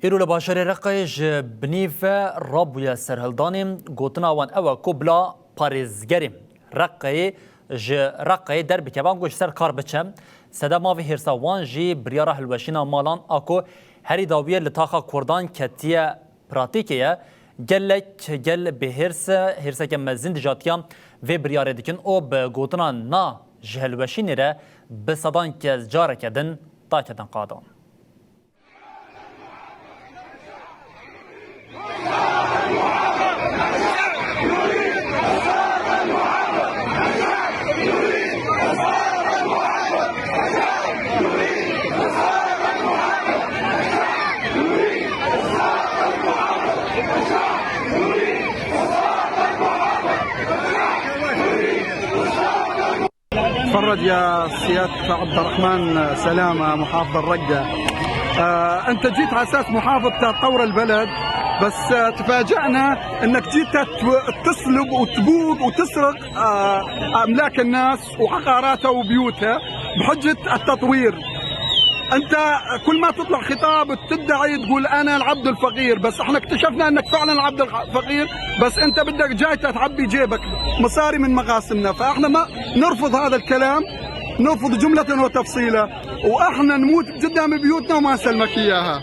ایرو لباشر رقیج بنیف رابوی سرهلدانیم گوتنا وان او کوبلا پاریزگریم رقی در بکوان گوش سر کار بچم صدا ماوی هرسا وان جی بریارا هلوشینا مالان آکو هری داویه لطاقا کردان کتیه پراتیکیه گل به هرسا که مزین دجاتیام و بریاره دکن او به گوتنا نا جهلوشینی را بصدان که جاره کدن تا کدن قادان. تفرج يا سيادة عبد الرحمن سلامة محافظ الرقة. أنت جيت على أساس محافظة تطور البلد، بس تفاجأنا أنك جيت تسلب وتبوظ وتسرق أملاك الناس وعقاراتها وبيوتها بحجة التطوير. أنت كل ما تطلع خطاب تدعي تقول أنا العبد الفقير، بس احنا اكتشفنا أنك فعلا العبد الفقير، بس أنت بدك جاي تعبي جيبك مصاري من مقاسمنا، فاحنا ما نرفض هذا الكلام، نرفض جملة وتفصيلا، واحنا نموت قدام بيوتنا وما نسلمك إياها.